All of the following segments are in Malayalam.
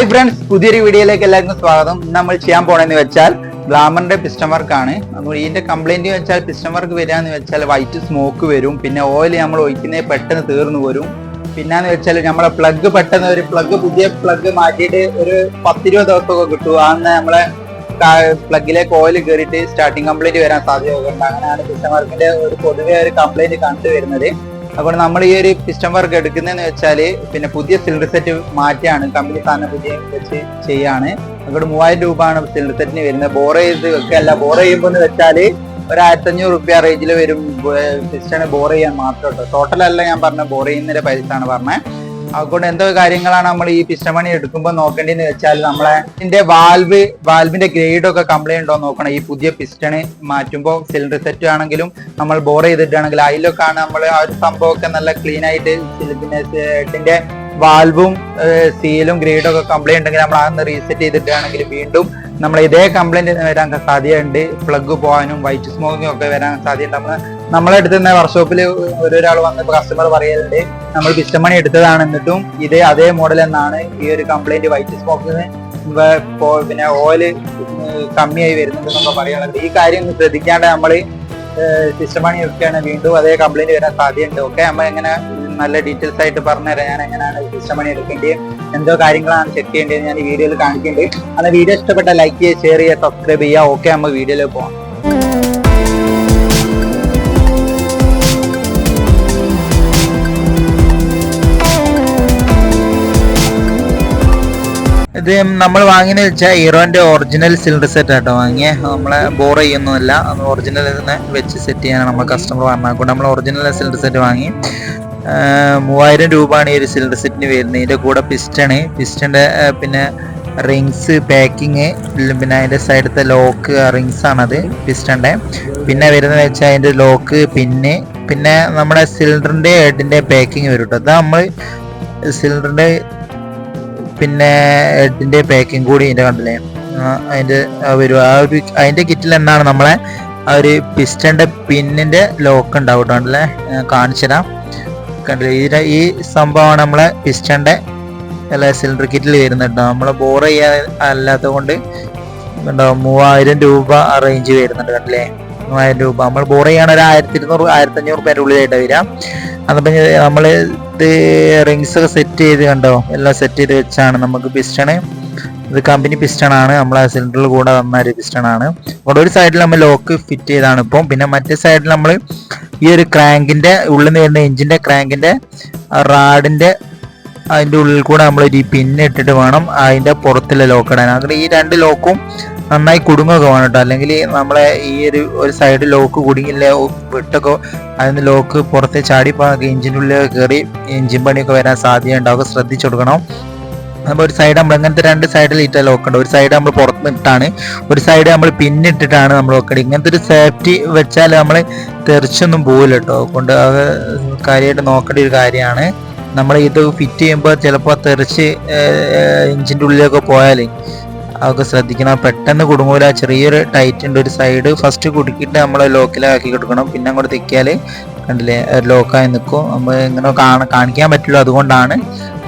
ഹായ് ഫ്രണ്ട്സ്, പുതിയൊരു വീഡിയോയിലേക്ക് എല്ലാവർക്കും സ്വാഗതം. നമ്മൾ ചെയ്യാൻ പോണെന്ന് വെച്ചാൽ ഗ്ലാമറിന്റെ പിസ്റ്റൺ വർക്കാണ്. അപ്പോൾ ഇതിന്റെ കംപ്ലൈന്റ് വെച്ചാൽ പിസ്റ്റൺ വർക്ക് വരികയെന്ന് വെച്ചാൽ വൈറ്റ് സ്മോക്ക് വരും, പിന്നെ ഓയിൽ നമ്മൾ ഒഴിക്കുന്നത് പെട്ടെന്ന് തീർന്നു വരും. പിന്നെന്ന് വെച്ചാൽ നമ്മളെ പ്ലഗ് പെട്ടെന്ന് ഒരു പുതിയ പ്ലഗ് മാറ്റിയിട്ട് ഒരു 10-20 ദിവസമൊക്കെ കിട്ടും. അന്ന് നമ്മളെ പ്ലഗിലേക്ക് ഓയിൽ കയറിയിട്ട് സ്റ്റാർട്ടിങ് കംപ്ലൈന്റ് വരാൻ സാധ്യതയുണ്ട്. അങ്ങനെയാണ് പിസ്റ്റൺ വർക്കിന്റെ ഒരു പൊതുവെ ഒരു കംപ്ലൈന്റ് കണ്ടുവരുന്നത്. അപ്പോൾ നമ്മൾ ഈ ഒരു പിസ്റ്റൺ വർക്ക് എടുക്കുന്നതെന്ന് വെച്ചാൽ പിന്നെ പുതിയ സിലിണ്ടർ സെറ്റ് മാറ്റിയാണ് കമ്പനി സാധനം പുതിയ വെച്ച് ചെയ്യാണ്. അങ്ങോട്ട് 3000 രൂപയാണ് സിലിണ്ടർ സെറ്റിന് വരുന്നത്. ബോർ ചെയ്ത് വെക്കല്ല, ബോർ ചെയ്യുമ്പോൾ എന്ന് വെച്ചാൽ ഒരു 1500 റേഞ്ചിൽ വരും പിസ്റ്റണ് ബോർ ചെയ്യാൻ മാത്രം കേട്ടോ. ടോട്ടൽ അല്ല ഞാൻ പറഞ്ഞ ബോർ ചെയ്യുന്നതിന്റെ പൈസ ആണ് പറഞ്ഞത്. അതുകൊണ്ട് എന്തോ കാര്യങ്ങളാണ് നമ്മൾ ഈ പിസ്റ്റൺ പണി എടുക്കുമ്പോൾ നോക്കേണ്ടതെന്ന് വെച്ചാൽ നമ്മളെ ഇതിന്റെ വാൽവിന്റെ ഗ്രേഡൊക്കെ കംപ്ലൈന്റ് ഉണ്ടോ നോക്കണം. ഈ പുതിയ പിസ്റ്റണ് മാറ്റുമ്പോൾ സിലിണ്ടർ സെറ്റ് ആണെങ്കിലും നമ്മൾ ബോർ ചെയ്തിട്ടാണെങ്കിൽ അതിലൊക്കെ ആണ് നമ്മൾ ആ ഒരു സംഭവമൊക്കെ നല്ല ക്ലീൻ ആയിട്ട് പിന്നെ സെറ്റിന്റെ വാൽവും സീലും ഗ്രേഡും ഒക്കെ കംപ്ലൈന്റ് ഉണ്ടെങ്കിൽ നമ്മൾ അതൊന്ന് റീസെറ്റ് ചെയ്തിട്ടാണെങ്കിൽ വീണ്ടും നമ്മൾ ഇതേ കംപ്ലൈന്റ് വരാൻ സാധ്യതയുണ്ട്. പ്ലഗ് പോകാനും വൈറ്റ് സ്മോക്കിങ്ങും ഒക്കെ വരാൻ സാധ്യതയുണ്ട്. നമ്മളെ അടുത്ത് തന്നെ വർക്ക്ഷോപ്പിൽ ഒരാൾ വന്നപ്പോൾ കസ്റ്റമർ പറയലുണ്ട് നമ്മൾ പിസ്റ്റൺ പണി എടുത്തതാണ്, എന്നിട്ടും ഇതേ അതേ മോഡൽ എന്നാണ് ഈ ഒരു കംപ്ലൈന്റ് വൈറ്റ് സ്മോക്കിന് പിന്നെ ഓയിൽ കമ്മിയായി വരുന്നുണ്ടെന്നൊക്കെ പറയാനുണ്ട്. ഈ കാര്യം ശ്രദ്ധിക്കാണ്ട് നമ്മൾ പിസ്റ്റൺ പണി എടുക്കുകയാണ് വീണ്ടും അതേ കംപ്ലൈന്റ് വരാൻ സാധ്യതയുണ്ട്. ഓക്കെ, നമ്മൾ എങ്ങനെ നല്ല ഡീറ്റെയിൽസ് ആയിട്ട് പറഞ്ഞുതരാം. ഞാൻ എങ്ങനെയാണ് പിസ്റ്റൺ പണി എടുക്കേണ്ടത്, എന്തോ കാര്യങ്ങളാണ് ചെക്ക് ചെയ്യേണ്ടത് ഞാൻ ഈ വീഡിയോയിൽ കാണിക്കേണ്ടത്. അന്ന് വീഡിയോ ഇഷ്ടപ്പെട്ട ലൈക്ക് ചെയ്യുക, ഷെയർ ചെയ്യുക, സബ്സ്ക്രൈബ് ചെയ്യുക. ഓക്കെ, നമ്മൾ വീഡിയോയിലേക്ക് പോകാം. ഇത് നമ്മൾ വാങ്ങിയെന്ന് വെച്ചാൽ ഹീറോന്റെ ഒറിജിനൽ സിലിണ്ടർ സെറ്റ് ആട്ടോ വാങ്ങിയ. നമ്മളെ ബോർ ചെയ്യുന്നതല്ല, ഒറിജിനൽ തന്നെ വെച്ച് സെറ്റ് ചെയ്യാനാണ് നമ്മൾ കസ്റ്റമർ പറഞ്ഞത്. നമ്മൾ ഒറിജിനൽ സിലിണ്ടർ സെറ്റ് വാങ്ങി 3000 രൂപയാണ് ഈ ഒരു സിലിണ്ടർ സെറ്റിന് വരുന്നത്. ഇതിന്റെ കൂടെ പിസ്റ്റന്റെ പിന്നെ റിങ്സ്, പാക്കിങ്, പിന്നെ അതിന്റെ സൈഡത്തെ ലോക്ക് റിങ്സ് ആണത് പിസ്റ്റന്റെ. പിന്നെ വരുന്നത് വെച്ചാൽ അതിന്റെ ലോക്ക് പിന്നെ നമ്മുടെ സിലിണ്ടറിന്റെ ഹെഡിന്റെ പാക്കിങ് വരും കേട്ടോ. അത് നമ്മൾ സിലിണ്ടറിന്റെ പിന്നെ ഹെഡിന്റെ പാക്കിങ് കൂടി ഇതിന്റെ കണ്ടില്ലേ അതിന്റെ വരും. അതിന്റെ കിറ്റിൽ എന്നാണ് നമ്മളെ ആ ഒരു പിസ്റ്റന്റെ പിന്നിന്റെ ലോക്ക് ഉണ്ടാവും കേട്ടോ. കണ്ടില്ലേ, കാണിച്ചു തരാം. കണ്ടില്ലേ, ഈ സംഭവമാണ് നമ്മളെ പിസ്റ്റന്റെ സിലിണ്ടർ കിറ്റിൽ വരുന്നുണ്ടോ. നമ്മളെ ബോർ ചെയ്യാൻ അല്ലാത്ത കൊണ്ട് ഉണ്ടാവും 3000 രൂപ ആ റേഞ്ച് വരുന്നുണ്ട്. കണ്ടില്ലേ, 3000 രൂപ. നമ്മൾ ബോർ ചെയ്യാണ് ഒരു 1200-1500 രൂപയുടെ ഉള്ളിലായിട്ട് വരാം. അതിപ്പോൾ നമ്മൾ ഇത് റിങ്സ് ഒക്കെ സെറ്റ് ചെയ്ത് കണ്ടോ, എല്ലാം സെറ്റ് ചെയ്ത് വെച്ചാണ് നമുക്ക് പിസ്റ്റണ്. ഇത് കമ്പനി പിസ്റ്റൺ ആണ്, നമ്മൾ ആ സിലിണ്ടറിൽ കൂടെ വന്ന ഒരു പിസ്റ്റൺ ആണ്. അവിടെ ഒരു സൈഡിൽ നമ്മൾ ലോക്ക് ഫിറ്റ് ചെയ്താണ് ഇപ്പം. പിന്നെ മറ്റേ സൈഡിൽ നമ്മൾ ഈ ഒരു ക്രാങ്കിന്റെ ഉള്ളിൽ നിന്ന് വരുന്ന എഞ്ചിന്റെ ക്രാങ്കിന്റെ റാഡിന്റെ അതിന്റെ ഉള്ളിൽ കൂടെ നമ്മൾ ഈ പിന്ന് ഇട്ടിട്ട് വേണം അതിന്റെ പുറത്തുള്ള ലോക്ക് ഇടാൻ. അങ്ങനെ ഈ 2 ലോക്കും നന്നായി കുടുങ്ങുകയൊക്കെ വേണം കേട്ടോ. അല്ലെങ്കിൽ നമ്മളെ ഈ ഒരു സൈഡ് ലോക്ക് കുടുങ്ങില്ല വിട്ടൊക്കെ അതിന് ലോക്ക് പുറത്തെ ചാടിപ്പോകാൻ എഞ്ചിൻ്റെ ഉള്ളിൽ കയറി എഞ്ചിൻ പണിയൊക്കെ വരാൻ സാധ്യതയുണ്ടാവും. ശ്രദ്ധിച്ചു കൊടുക്കണം. അപ്പോൾ ഒരു സൈഡ് നമ്മൾ ഇങ്ങനത്തെ 2 സൈഡിൽ ഇട്ട ലോക്ക് ഉണ്ട്. ഒരു സൈഡ് നമ്മൾ പുറത്തിട്ടാണ്, ഒരു സൈഡ് നമ്മൾ പിന്നിട്ടിട്ടാണ് നമ്മൾ ലോക്ക്. ഇങ്ങനത്തെ ഒരു സേഫ്റ്റി വെച്ചാൽ നമ്മൾ തെറിച്ചൊന്നും പോകില്ല കേട്ടോ. കൊണ്ട് അത് കാര്യമായിട്ട് നോക്കേണ്ട ഒരു കാര്യമാണ്. നമ്മൾ ഇത് ഫിറ്റ് ചെയ്യുമ്പോൾ ചിലപ്പോൾ തെറിച്ച് എഞ്ചിൻ്റെ ഉള്ളിലൊക്കെ പോയാൽ അതൊക്കെ ശ്രദ്ധിക്കണം. പെട്ടെന്ന് കുടുങ്ങൂല. ചെറിയൊരു ടൈറ്റ് ഉണ്ട്. ഒരു സൈഡ് ഫസ്റ്റ് കുടുക്കിയിട്ട് നമ്മൾ ലോക്കിലാക്കി കൊടുക്കണം. പിന്നെ അങ്ങോട്ട് തെക്കിയാൽ കണ്ടില്ലേ ലോക്കായി നിൽക്കും. നമ്മൾ ഇങ്ങനെ കാണിക്കാൻ പറ്റുള്ളൂ. അതുകൊണ്ടാണ്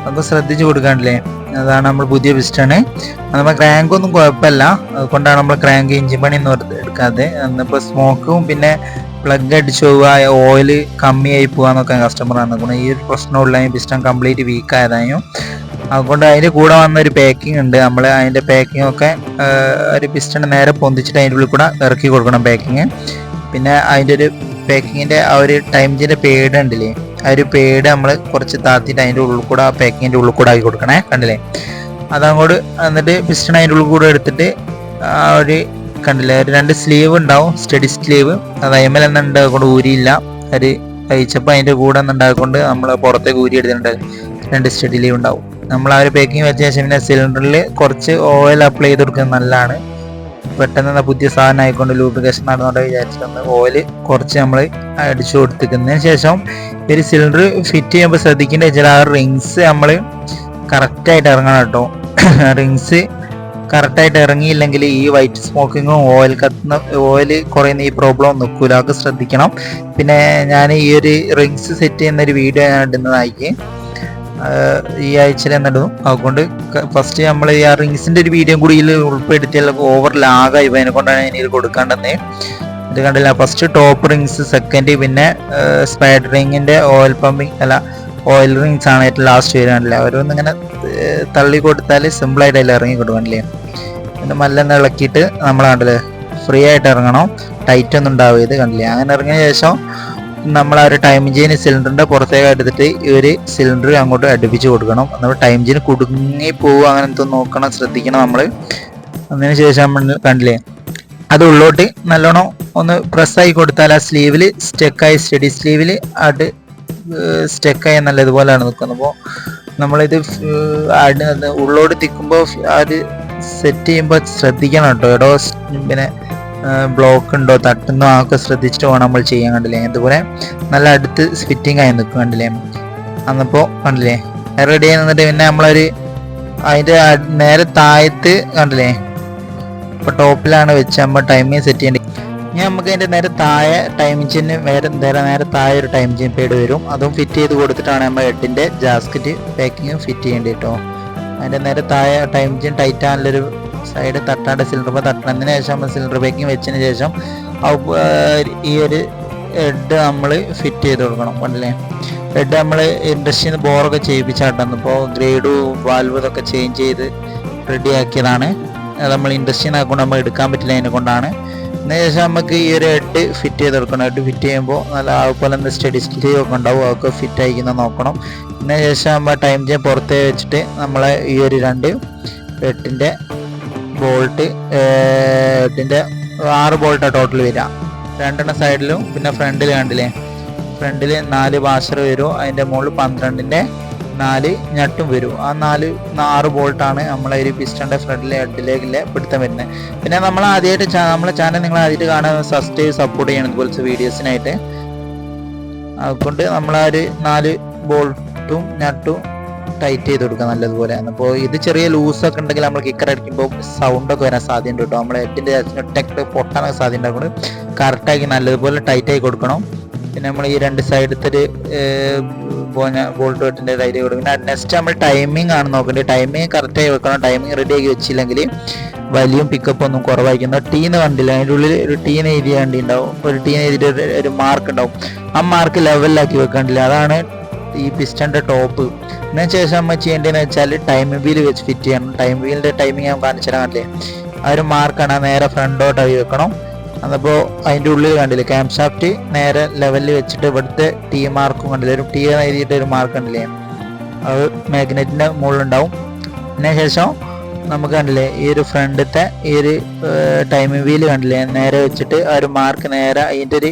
നമുക്ക് ശ്രദ്ധിച്ച് കൊടുക്കാണ്ടില്ലേ. അതാണ് നമ്മൾ പുതിയ പിസ്റ്റണ്. നമ്മൾ ക്രാങ്കൊന്നും കുഴപ്പമില്ല, അതുകൊണ്ടാണ് നമ്മൾ ക്രാങ്ക് എഞ്ചിൻ പണി ഒന്നും എടുക്കാതെ. എന്നിപ്പോൾ സ്മോക്കും പിന്നെ പ്ലഗ് അടിച്ചു പോവുക, ഓയിൽ കമ്മിയായി പോകാന്നൊക്കെ കസ്റ്റമർ ആണ്. ഈ ഒരു പ്രശ്നമുള്ള പിസ്റ്റൺ കംപ്ലീറ്റ് വീക്ക് ആയതായും. അതുകൊണ്ട് അതിൻ്റെ കൂടെ വന്നൊരു പാക്കിംഗ് ഉണ്ട്. നമ്മൾ അതിൻ്റെ പാക്കിംഗ് ഒക്കെ ഒരു പിസ്റ്റൺ നേരെ പൊന്തിച്ചിട്ട് അതിൻ്റെ ഉള്ളിൽ കൂടെ ഇറക്കി കൊടുക്കണം പാക്കിങ്. പിന്നെ അതിൻ്റെ ഒരു പാക്കിങ്ങിൻ്റെ ആ ഒരു ടൈമിൻ്റെ പേഡ് ഉണ്ടല്ലേ, ആ ഒരു പേഡ് നമ്മൾ കുറച്ച് താത്തിയിട്ട് അതിൻ്റെ ഉള്ളിൽ കൂടെ ആ പാക്കിങ്ങിൻ്റെ ഉള്ളിൽ കൂടെ ആക്കി കൊടുക്കണേ. കണ്ടില്ലേ, അതങ്ങോട്ട് എന്നിട്ട് പിസ്റ്റൺ അതിൻ്റെ ഉള്ളിൽ കൂടെ എടുത്തിട്ട് ആ ഒരു കണ്ടില്ലേ ഒരു 2 സ്ലീവ് ഉണ്ടാവും, സ്റ്റഡി സ്ലീവ്. അത് അയമൽ എന്നുണ്ട്, അതുകൊണ്ട് ഊരിയില്ല. അത് കഴിച്ചപ്പോൾ അതിൻ്റെ കൂടെ ഒന്നുണ്ടായിക്കൊണ്ട് നമ്മൾ പുറത്തേക്ക് ഊരി എടുത്തിട്ടുണ്ട്. 2 സ്റ്റഡി ലീവ് ഉണ്ടാവും. നമ്മൾ ആ ഒരു പാക്കിങ് വെച്ച ശേഷം പിന്നെ സിലിണ്ടറിൽ കുറച്ച് ഓയിൽ അപ്ലൈ ചെയ്ത് കൊടുക്കുന്നത് നല്ലതാണ്. പെട്ടെന്ന് പുതിയ സാധനം ആയിക്കൊണ്ട് ലൂബ്രിക്കേഷൻ നടന്നോണ്ട് വിചാരിച്ചിട്ടുണ്ട് ഓയിൽ കുറച്ച് നമ്മൾ അടിച്ചു കൊടുത്തിക്കുന്നതിന് ശേഷം ഒരു സിലിണ്ടർ ഫിറ്റ് ചെയ്യുമ്പോൾ ശ്രദ്ധിക്കേണ്ട വെച്ചാൽ ആ റിങ്സ് നമ്മൾ കറക്റ്റായിട്ട് ഇറങ്ങണം കേട്ടോ. റിങ്സ് കറക്റ്റായിട്ട് ഇറങ്ങിയില്ലെങ്കിൽ ഈ വൈറ്റ് സ്മോക്കിങ്ങും ഓയിൽ കുറയുന്ന ഈ പ്രോബ്ലം നിൽക്കൂല. അതൊക്കെ ശ്രദ്ധിക്കണം. പിന്നെ ഞാൻ ഈ ഒരു റിങ്സ് സെറ്റ് ചെയ്യുന്ന ഒരു വീഡിയോ ഞാൻ ഇടുന്നതായിരിക്കും. ഈ ആഴ്ചയിൽ എന്നിടും. അതുകൊണ്ട് ഫസ്റ്റ് നമ്മൾ ഈ റിങ്സിൻ്റെ ഒരു വീഡിയോ കൂടി ഇതിൽ ഉൾപ്പെടുത്തിയാൽ ഓവർ ലാഗായി പോയി, അതിനെ കൊണ്ടാണ് ഞാൻ ഇതിൽ കൊടുക്കാണ്ടെന്ന്. ഇത് കണ്ടില്ല, ഫസ്റ്റ് ടോപ്പ് റിങ്സ്, സെക്കൻഡ് പിന്നെ സ്പൈഡർ റിങ്ങിൻ്റെ ഓയിൽ പമ്പിങ് അല്ല ഓയിൽ റിങ്സ് ആണ് ഏറ്റവും ലാസ്റ്റ് വരാനില്ല. ഓരോന്നിങ്ങനെ തള്ളി കൊടുത്താൽ സിമ്പിളായിട്ട് അതിൽ ഇറങ്ങി കൊടുക്കാനില്ലേ. പിന്നെ മല്ലെന്ന് ഇളക്കിയിട്ട് നമ്മൾ കണ്ടില്ലേ ഫ്രീ ആയിട്ട് ഇറങ്ങണം, ടൈറ്റ് ഒന്നും ഉണ്ടാവരുത്. കണ്ടില്ലേ, അങ്ങനെ ഇറങ്ങിയ ശേഷം നമ്മൾ ആ ഒരു ടൈം ചെയിൻ സിലിണ്ടറിൻ്റെ പുറത്തേക്ക് എടുത്തിട്ട് ഈ ഒരു സിലിണ്ടർ അങ്ങോട്ട് അടുപ്പിച്ച് കൊടുക്കണം. നമ്മൾ ടൈം ചെയിൻ കുടുങ്ങി പോവുക അങ്ങനത്തെ നോക്കണം, ശ്രദ്ധിക്കണം നമ്മൾ. അതിന് ശേഷം നമ്മൾ കണ്ടില്ലേ അത് ഉള്ളോട്ട് നല്ലോണം ഒന്ന് പ്രസ്സായി കൊടുത്താൽ ആ സ്ലീവിൽ സ്റ്റെക്കായി, സ്റ്റഡി സ്ലീവിൽ അത് സ്റ്റെക്കായി നല്ലതുപോലെയാണ് നിൽക്കുന്നത്. അപ്പോൾ നമ്മളിത് ഉള്ളോട്ട് തിക്കുമ്പോൾ അത് സെറ്റ് ചെയ്യുമ്പോൾ ശ്രദ്ധിക്കണം കേട്ടോ. എടോ പിന്നെ ബ്ലോക്ക് ഉണ്ടോ തട്ടുന്നോ ആക്കെ ശ്രദ്ധിച്ചിട്ട് വേണം നമ്മൾ ചെയ്യാൻ. കണ്ടില്ലേ ഇതുപോലെ നല്ല അടുത്ത് ഫിറ്റിംഗ് ആയി നിൽക്കും. കണ്ടില്ലേ അന്നപ്പോൾ കണ്ടില്ലേ റെഡി ആയി നിന്നിട്ട് പിന്നെ നമ്മളൊരു അതിൻ്റെ നേരെ താഴത്ത് കണ്ടില്ലേ ഇപ്പോൾ ടോപ്പിലാണ് വെച്ച് നമ്മൾ ടൈമിങ് സെറ്റ് ചെയ്യേണ്ടത്. ഇനി നമുക്ക് അതിൻ്റെ നേരെ താഴെ ടൈമിങ് ചെയിന് നേരെ താഴെ ഒരു ടൈം ചെയിൻ പേഡ് വരും. അതും ഫിറ്റ് ചെയ്ത് കൊടുത്തിട്ടാണ് നമ്മൾ ഹെഡിൻ്റെ ജാസ്കറ്റ് പാക്കിങ്ങും ഫിറ്റ് ചെയ്യേണ്ടത് കേട്ടോ. അതിൻ്റെ നേരെ താഴെ ടൈം ചെയിൻ ടൈറ്റ് ആണുള്ളൊരു സൈഡ് തട്ടാണ്ട് സിലിണ്ടർ തട്ടുന്നതിന് ശേഷം നമ്മൾ സിലിണ്ടർ പാക്കിങ് വെച്ചതിന് ശേഷം ഈ ഒരു ഹെഡ് നമ്മൾ ഫിറ്റ് ചെയ്ത് കൊടുക്കണം. കണ്ടില്ലേ ഹെഡ് നമ്മൾ ഇൻഡസ്ട്രിയിൽ നിന്ന് ബോറൊക്കെ ചെയ്യിപ്പിച്ചാട്ടുന്നു. ഇപ്പോൾ ഗ്രേഡും വാൽവ് ഇതൊക്കെ ചേഞ്ച് ചെയ്ത് റെഡിയാക്കിയതാണ്. അത് നമ്മൾ ഇൻഡസ്ട്രിയിൽ നിന്ന് ആക്കൊണ്ട് നമ്മൾ എടുക്കാൻ പറ്റില്ല, അതിനെ കൊണ്ടാണ്. അതിന് ശേഷം നമുക്ക് ഈ ഒരു ഹെഡ് ഫിറ്റ് ചെയ്ത് കൊടുക്കണം. ഹെഡ് ഫിറ്റ് ചെയ്യുമ്പോൾ നല്ല അതുപോലെ എന്താ സ്റ്റഡി സ്ലീവ് ഒക്കെ ഉണ്ടാവും, അതൊക്കെ ഫിറ്റ് ആയിരിക്കുന്നത് നോക്കണം. അതിന് ശേഷം നമ്മൾ ടൈം ചെയിൻ പുറത്തേ വെച്ചിട്ട് നമ്മളെ ഈ ഒരു രണ്ട് ഹെഡിൻ്റെ ബോൾട്ട്, ഹെഡിൻ്റെ 6 ബോൾട്ടാണ് ടോട്ടൽ വരിക. 2 സൈഡിലും പിന്നെ ഫ്രണ്ടിൽ കണ്ടില്ലേ ഫ്രണ്ടിൽ 4 വാഷർ വരും. അതിൻ്റെ മുകളിൽ 12ൻ്റെ 4 ഞട്ടും വരും. ആ 6 ബോൾട്ടാണ് നമ്മളെ ഒരു പിസ്റ്റൻ്റെ ഫ്രണ്ടിലെ ഹെഡിലേക്കില്ലേ പിടുത്തം വരുന്നത്. പിന്നെ നമ്മൾ ആദ്യമായിട്ട് നമ്മളെ ചാനൽ നിങ്ങൾ ആദ്യമായിട്ട് കാണാൻ സബ്സ്ക്രൈബ് സപ്പോർട്ട് ചെയ്യണം ഇതുപോലത്തെ വീഡിയോസിനായിട്ട്. അതുകൊണ്ട് നമ്മൾ ആ ഒരു 4 ബോൾട്ടും ഞട്ടും ടൈറ്റ് ചെയ്ത് കൊടുക്കുക നല്ലതുപോലെ. അപ്പോൾ ഇത് ചെറിയ ലൂസൊക്കെ ഉണ്ടെങ്കിൽ നമ്മൾ കിക്കർ അടിക്കുമ്പോൾ സൗണ്ടൊക്കെ വരാൻ സാധ്യത കേട്ടോ. നമ്മൾ ഹെഡിൻ്റെ ടെക്ട് പൊട്ടാനൊക്കെ സാധ്യത ഉണ്ടാകുന്നത് കറക്റ്റാക്കി നല്ലതുപോലെ ടൈറ്റായി കൊടുക്കണം. പിന്നെ നമ്മൾ ഈ 2 സൈഡത്തെ ബോൾട്ട് വെട്ടിൻ്റെ ടൈറ്റ് കൊടുക്കും. പിന്നെ നെക്സ്റ്റ് നമ്മൾ ടൈമിംഗ് ആണ് നോക്കേണ്ടത്. ടൈമിങ് കറക്റ്റായി വെക്കണം. ടൈമിങ് റെഡി ആക്കി വെച്ചില്ലെങ്കിൽ വലിയും പിക്കപ്പ് ഒന്നും കുറവായിരിക്കുന്നു. ടീന്ന് കണ്ടില്ല, അതിൻ്റെ ഉള്ളിൽ ഒരു ടീന്ന് എഴുതിയ വണ്ടി ഉണ്ടാവും, ഒരു ടീന്ന് എഴുതിയിട്ട് ഒരു മാർക്ക് ഉണ്ടാവും. ആ മാർക്ക് ലെവലിലാക്കി വെക്കണ്ടില്ല, അതാണ് ഈ പിസ്റ്റൻ്റെ ടോപ്പ്. അതിന് ശേഷം നമ്മൾ ചെയ്യേണ്ടതെന്ന് വെച്ചാൽ ടൈം വീൽ വെച്ച് ഫിറ്റ് ചെയ്യണം. ടൈം വീലിൻ്റെ ടൈമിങ് ഞാൻ കാണിച്ചു തരാൻ കണ്ടില്ലേ, ആ ഒരു മാർക്കാണ് നേരെ ഫ്രണ്ടോട്ടായി വെക്കണം. അതപ്പോൾ അതിൻ്റെ ഉള്ളിൽ കണ്ടില്ലേ ക്യാം ഷാഫ്റ്റ് നേരെ ലെവലിൽ വെച്ചിട്ട് ഇവിടുത്തെ ടീ മാർക്കും കണ്ടില്ലേ, ഒരു ടീ എഴുതിയിട്ട് ഒരു മാർക്ക് കണ്ടില്ലേ, അത് മാഗ്നറ്റിൻ്റെ മുകളിലുണ്ടാവും. അതിന് ശേഷം നമുക്ക് കണ്ടില്ലേ ഈ ഒരു ഫ്രണ്ടത്തെ ഈ ഒരു ടൈമിംഗ് വീല് കണ്ടില്ലേ നേരെ വെച്ചിട്ട് ആ ഒരു മാർക്ക് നേരെ അതിൻ്റെ ഒരു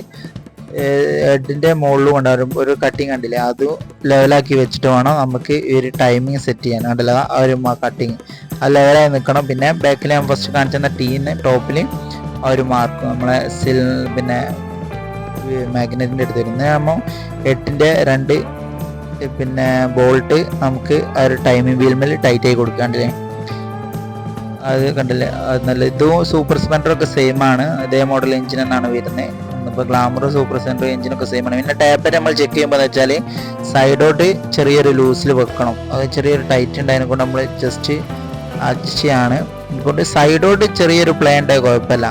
ഹെഡിൻ്റെ മുകളിലും ഉണ്ടാവും ഒരു കട്ടിങ് കണ്ടില്ലേ, അത് ലെവലാക്കി വെച്ചിട്ട് വേണം നമുക്ക് ഈ ഒരു ടൈമിങ് സെറ്റ് ചെയ്യാൻ. കണ്ടില്ല ആ ഒരു കട്ടിങ് ആ ലെവലായി നിൽക്കണം. പിന്നെ ബാക്കിൽ ഞാൻ ഫസ്റ്റ് കാണിച്ചിരുന്ന ടീന്ന് ടോപ്പിൽ ആ ഒരു മാർക്ക് നമ്മളെ പിന്നെ മാഗ്നറ്റിൻ്റെ അടുത്ത് വരുന്നത് നമ്മൾ 8ൻ്റെ 2 പിന്നെ ബോൾട്ട് നമുക്ക് ആ ഒരു ടൈമിംഗ് വീൽമേൽ ടൈറ്റ് ആയി കൊടുക്കാണ്ടില്ലേ, അത് കണ്ടില്ലേ അത് നല്ല. ഇതും സൂപ്പർ സ്പെൻഡറൊക്കെ സെയിം ആണ്, അതേ മോഡൽ എഞ്ചിൻ എന്നാണ് വരുന്നത്. ഇപ്പോൾ ഗ്ലാമർ സൂപ്പർ സ്പെൻഡർ എഞ്ചിനൊക്കെ സെയിം ആണ്. പിന്നെ ടാപ്പർ നമ്മൾ ചെക്ക് ചെയ്യുമ്പോൾ എന്ന് വെച്ചാൽ സൈഡോട്ട് ചെറിയൊരു ലൂസിൽ വെക്കണം, അത് ചെറിയൊരു ടൈറ്റ് ഉണ്ട്, അതിനെ കൊണ്ട് നമ്മൾ ജസ്റ്റ് അഡ്ജസ്റ്റ് ചെയ്യാണ്. അതുകൊണ്ട് സൈഡോട്ട് ചെറിയൊരു പ്ലേ ഉണ്ടായി കുഴപ്പമില്ല,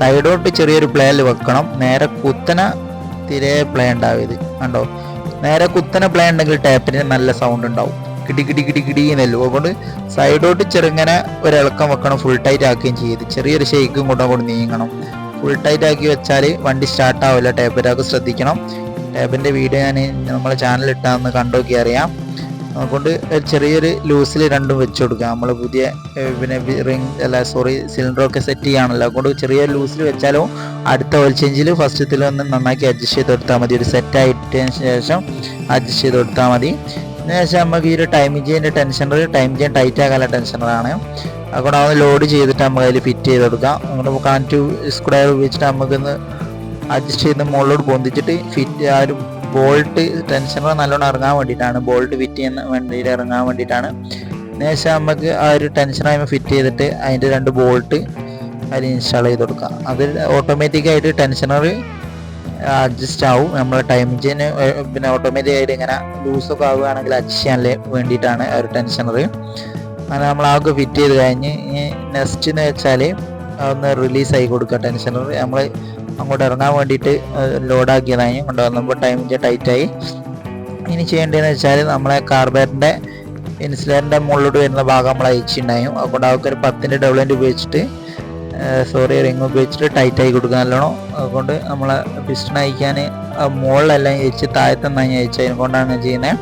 സൈഡോട്ട് ചെറിയൊരു പ്ലേയിൽ വെക്കണം. നേരെ കുത്തന തിരെ പ്ലേ ഉണ്ടാവും. ഇത് കണ്ടോ, നേരെ കുത്തന പ്ലേ ഉണ്ടെങ്കിൽ ടാപ്പിന് നല്ല സൗണ്ട് ഉണ്ടാവും, കിടി കിടി കിടി കിടി എന്നല്ലോ. അതുകൊണ്ട് സൈഡോട്ട് ചെറുങ്ങനെ ഒരിളക്കം വെക്കണം, ഫുൾ ടൈറ്റ് ആക്കുകയും ചെയ്ത് ചെറിയൊരു ഷെയ്ക്കും കൊണ്ടങ്ങോട്ട് നീങ്ങണം. ഫുൾ ടൈറ്റ് ആക്കി വെച്ചാൽ വണ്ടി സ്റ്റാർട്ട് ആവില്ല. ടാപ്പിനൊക്കെ ശ്രദ്ധിക്കണം. ടാപ്പിൻ്റെ വീഡിയോ ഞാൻ നമ്മളെ ചാനൽ ഇട്ടാന്ന് കണ്ടോക്കി അറിയാം. അതുകൊണ്ട് ചെറിയൊരു ലൂസിൽ രണ്ടും വെച്ച് കൊടുക്കുക. നമ്മൾ പുതിയ പിന്നെ സിലിണ്ടറൊക്കെ സെറ്റ് ചെയ്യുകയാണല്ലോ, അതുകൊണ്ട് ചെറിയ ലൂസിൽ വെച്ചാലോ അടുത്ത ഓയിൽ ചേഞ്ചിൽ ഫസ്റ്റത്തിലൊന്ന് നന്നാക്കി അഡ്ജസ്റ്റ് ചെയ്ത് കൊടുത്താൽ മതി. ഒരു സെറ്റായിട്ടതിന് ശേഷം അഡ്ജസ്റ്റ് ചെയ്ത് കൊടുത്താൽ മതി. അതിനുശേഷം നമുക്ക് ഈ ഒരു ടൈം ചെയിൻ്റെ ടെൻഷനർ ടൈറ്റ് ആക്കാനുള്ള ടെൻഷനറാണ്. അതുകൊണ്ട് അത് ലോഡ് ചെയ്തിട്ട് നമുക്ക് അതിൽ ഫിറ്റ് ചെയ്ത് കൊടുക്കാം. അതുകൊണ്ട് കണക്റ്റ് സ്ക്വയർ ഉപയോഗിച്ചിട്ട് നമുക്കൊന്ന് അഡ്ജസ്റ്റ് ചെയ്ത് മുകളിലോട്ട് പൊന്തിച്ചിട്ട് ഫിറ്റ് ആ ഒരു ബോൾട്ട് ടെൻഷനർ നല്ലോണം ഇറങ്ങാൻ വേണ്ടിയിട്ടാണ്, ബോൾട്ട് ഫിറ്റ് ചെയ്യാൻ വേണ്ടിയിട്ട് ഇറങ്ങാൻ വേണ്ടിയിട്ടാണ്. അതിനുശേഷം നമുക്ക് ആ ഒരു ടെൻഷനായി ഫിറ്റ് ചെയ്തിട്ട് അതിൻ്റെ 2 ബോൾട്ട് അതിൽ ഇൻസ്റ്റാൾ ചെയ്ത് കൊടുക്കാം. അത് ഓട്ടോമാറ്റിക്കായിട്ട് ടെൻഷനർ അഡ്ജസ്റ്റ് ആവും. നമ്മൾ ടൈം എഞ്ചിന് പിന്നെ ഓട്ടോമാറ്റിക് ആയിട്ട് ഇങ്ങനെ ലൂസൊക്കെ ആവുകയാണെങ്കിൽ അഡ്ജസ്റ്റ് ചെയ്യാൻ വേണ്ടിയിട്ടാണ് ഒരു ടെൻഷനർ. അങ്ങനെ നമ്മൾ ആകെ ഫിറ്റ് ചെയ്ത് കഴിഞ്ഞ് നെക്സ്റ്റ് എന്ന് വെച്ചാൽ ഒന്ന് റിലീസായി കൊടുക്കുക ടെൻഷനർ. നമ്മൾ അങ്ങോട്ട് ഇറങ്ങാൻ വേണ്ടിയിട്ട് ലോഡാക്കിയതായി കൊണ്ടുവന്നപ്പോൾ ടൈം ടൈറ്റായി. ഇനി ചെയ്യേണ്ടതെന്ന് വെച്ചാൽ നമ്മളെ കാർബേറിൻ്റെ ഇൻസുലേറ്ററിൻ്റെ മുകളിലോട്ട് വരുന്ന ഭാഗം നമ്മൾ അയച്ചിട്ടുണ്ടായും. അതുകൊണ്ട് അവർക്ക് ഒരു 10-ൻ്റെ ഡബിൾ ഉപയോഗിച്ചിട്ട് റിങ് ഉപയോഗിച്ചിട്ട് ടൈറ്റായി കൊടുക്കുക നല്ലോണം. അതുകൊണ്ട് നമ്മളെ പിസ്റ്റൺ അയക്കാൻ മുകളിലെല്ലാം അയച്ച് താഴത്തെന്നായി അയച്ചു. അതിനെക്കൊണ്ടാണ് ചെയ്യുന്നത്.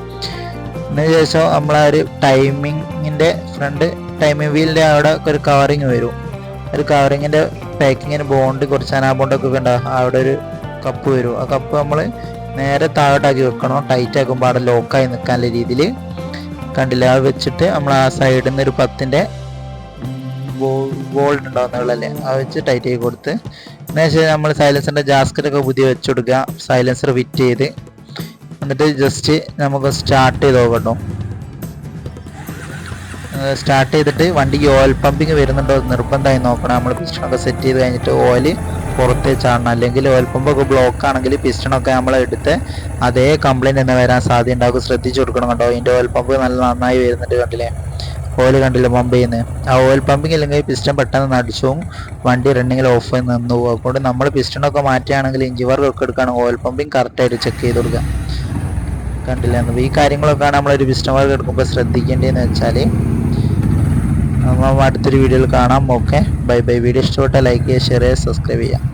അതിന് ശേഷം നമ്മളെ ഒരു ടൈമിങ്ങിൻ്റെ ഫ്രണ്ട് ടൈമിംഗ് വീലിൻ്റെ അവിടെ ഒരു കവറിങ് വരും. ഒരു കവറിങ്ങിൻ്റെ പാക്കിങ്ങിന് ബോണ്ട് കുറച്ച് അനാ ബോണ്ടൊക്കെ ഉണ്ടാകും. അവിടെ ഒരു കപ്പ് വരും. ആ കപ്പ് നമ്മൾ നേരെ താഴോട്ടാക്കി വെക്കണം. ടൈറ്റ് ആക്കുമ്പോൾ അവിടെ ലോക്കായി നിൽക്കാനുള്ള രീതിയിൽ കണ്ടില്ല. അത് വെച്ചിട്ട് നമ്മൾ ആ സൈഡിൽ നിന്ന് ഒരു 10-ൻ്റെ ബോൾട്ട് ഉണ്ടാകുന്നതല്ലേ അത് വെച്ച് ടൈറ്റ് ആക്കി കൊടുത്ത് എന്നുവെച്ചാൽ നമ്മൾ സൈലൻസറിൻ്റെ ജാസ്കറ്റൊക്കെ പുതിയ വെച്ച് കൊടുക്കുക. സൈലൻസർ ഫിറ്റ് ചെയ്ത് എന്നിട്ട് ജസ്റ്റ് നമുക്ക് സ്റ്റാർട്ട് ചെയ്ത് നോക്കട്ടോ. സ്റ്റാർട്ട് ചെയ്തിട്ട് വണ്ടിക്ക് ഓയിൽ പമ്പിങ് വരുന്നുണ്ടോ നിർബന്ധമായി നോക്കണം. നമ്മൾ പിസ്റ്റണൊക്കെ സെറ്റ് ചെയ്ത് കഴിഞ്ഞിട്ട് ഓയിൽ പുറത്തേ ചാടണം. അല്ലെങ്കിൽ ഓയിൽ പമ്പൊക്കെ ബ്ലോക്ക് ആണെങ്കിൽ പിസ്റ്റണൊക്കെ നമ്മൾ എടുത്ത് അതേ കംപ്ലൈൻറ്റ് തന്നെ വരാൻ സാധ്യത ഉണ്ടാകും. ശ്രദ്ധിച്ചു കൊടുക്കണം കേട്ടോ. അതിൻ്റെ ഓയിൽ പമ്പ് നല്ല നന്നായി വരുന്നുണ്ട്. കണ്ടില്ലേ ഓയിൽ കണ്ടില്ല പമ്പ് ചെയ്യുന്നത്. ആ ഓയിൽ പമ്പിങ് ഇല്ലെങ്കിൽ പിസ്റ്റൺ പെട്ടെന്ന് നടിച്ചും വണ്ടി റണ്ണിങ്ങിൽ ഓഫ് ആയി നിന്ന് പോകും. അതുകൊണ്ട് നമ്മൾ പിസ്റ്റണൊക്കെ മാറ്റുകയാണെങ്കിൽ ഇഞ്ചി വർക്കൊക്കെ എടുക്കുകയാണെങ്കിൽ ഓയിൽ പമ്പിങ് കറക്റ്റായിട്ട് ചെക്ക് ചെയ്ത് കൊടുക്കുക. കണ്ടില്ല ഈ കാര്യങ്ങളൊക്കെയാണ് നമ്മളൊരു പിസ്റ്റൺ വർക്ക് എടുക്കുമ്പോൾ ശ്രദ്ധിക്കേണ്ടതെന്ന് വെച്ചാൽ. നമ്മൾ അടുത്തൊരു വീഡിയോയിൽ കാണാം. Okay, bye bye. വീഡിയോ ഇഷ്ടപ്പെട്ടാൽ ലൈക്ക് ചെയ്യുക, ഷെയർ ചെയ്യുക, സബ്സ്ക്രൈബ് ചെയ്യുക.